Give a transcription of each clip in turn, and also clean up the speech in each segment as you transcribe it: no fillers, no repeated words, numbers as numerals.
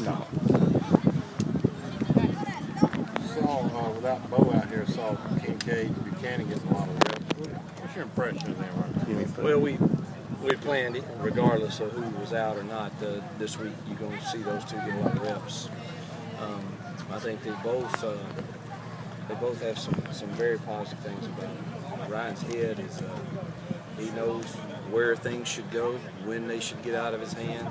No. Saw without Bo out here, saw Kincaid and Buchanan getting a lot of reps. What's your impression of them? Well, we planned it regardless of who was out or not. This week you're going to see those two get a lot of reps. I think they both have some very positive things about them. Ryan's head is he knows where things should go, when they should get out of his hand.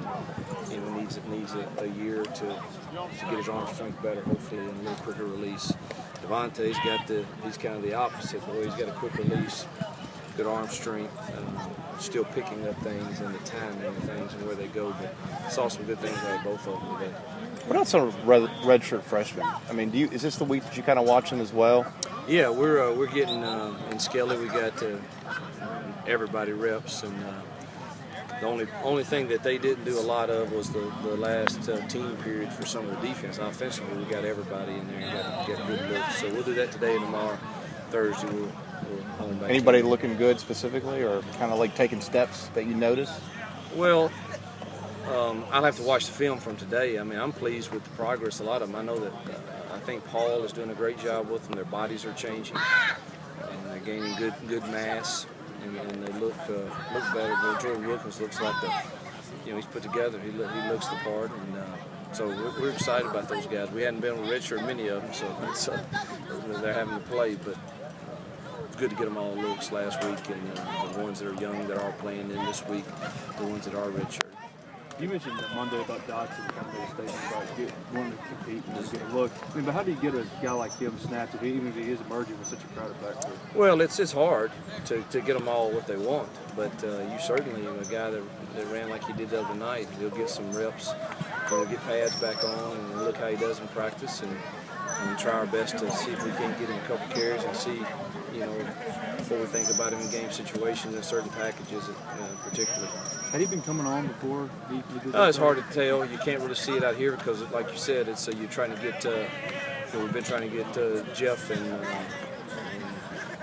He needs a year to get his arm strength better, hopefully, and a little quicker release. Devontae's he's kind of the opposite. Boy, he's got a quick release, good arm strength, still picking up things and the timing of things and where they go. But saw some good things out of both of them today. What about some redshirt freshmen? I mean, is this the week that you kind of watching as well? Yeah, we're getting in Skelly. We got everybody reps, and the only thing that they didn't do a lot of was the last team period for some of the defense. Offensively, we got everybody in there and got good looks. So we'll do that today and tomorrow. Thursday we'll home back. Anybody looking good specifically, or kind of like taking steps that you notice? Well, I'll have to watch the film from today. I mean, I'm pleased with the progress. A lot of them. I know that I think Paul is doing a great job with them. Their bodies are changing. They're gaining good mass, and they look better. But Jordan Wilkins looks like he's put together. He looks the part, and so we're excited about those guys. We hadn't been with redshirt many of them, so they're having to play, but. It's good to get them all looks last week, and the ones that are young that are playing in this week, the ones that are redshirt. You mentioned that Monday about Dotson, kind of a statement about wanting to compete and just get a look. I mean, but how do you get a guy like him snapped, even if he is emerging with such a crowded backfield? Well, it's hard to get them all what they want, but you certainly, a guy that ran like he did the other night, he'll get some reps, he'll get pads back on, and look how he does in practice, and try our best to see if we can't get him a couple carries and see, before we think about him in game situations and certain packages in particular. Had he been coming on before? It's hard to tell. You can't really see it out here because, like you said, it's you're trying to get. We've been trying to get Jeff and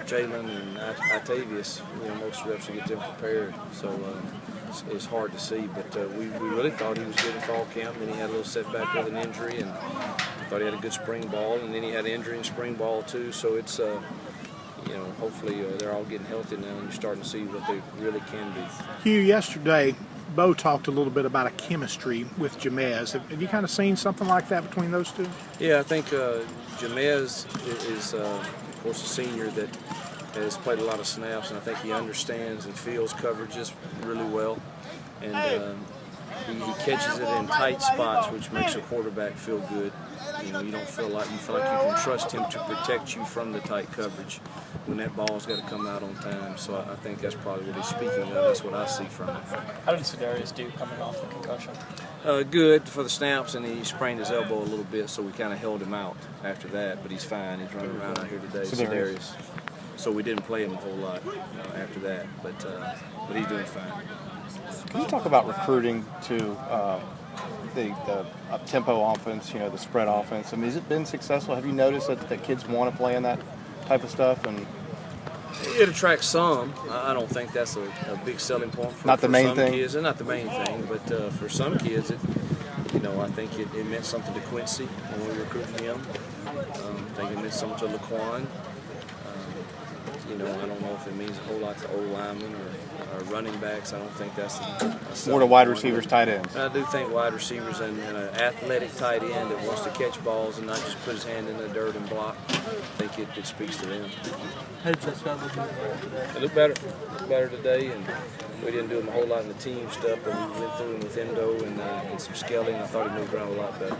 Jalen and Octavius. Most reps to get them prepared. So it's hard to see. But we really thought he was good in fall camp. Then he had a little setback with an injury, and thought he had a good spring ball. And then he had an injury in spring ball too. So it's. Hopefully they're all getting healthy now, and you're starting to see what they really can be. Hugh, yesterday, Bo talked a little bit about a chemistry with Jamez. Have you kind of seen something like that between those two? Yeah, I think Jamez is, of course, a senior that has played a lot of snaps, and I think he understands and feels coverages really well. And he catches it in tight spots, which makes a quarterback feel good. You don't feel like you can trust him to protect you from the tight coverage when that ball's got to come out on time. So I think that's probably what he's speaking of. That's what I see from him. How did Sedarius do coming off the concussion? Good for the snaps, and he sprained his elbow a little bit, so we kind of held him out after that. But he's fine. He's running around out here today. Sedarius. So we didn't play him a whole lot after that, but he's doing fine. Can you talk about recruiting to the up-tempo offense, the spread offense? I mean, has it been successful? Have you noticed that kids want to play in that type of stuff? And it attracts some. I don't think that's a big selling point for not the main some thing. Kids. It's not the main thing, but for some kids, I think it meant something to Quincy when we recruited him. I think it meant something to Laquan. I don't know if it means a whole lot to old linemen or running backs. I don't think that's more to wide receivers, tight ends. I do think wide receivers and an athletic tight end that wants to catch balls and not just put his hand in the dirt and block. I think it speaks to them. How did Jessica look today? It looked better today, and we didn't do him a whole lot in the team stuff, but we went through him with Endo and some Skelly, and I thought he moved around a lot better.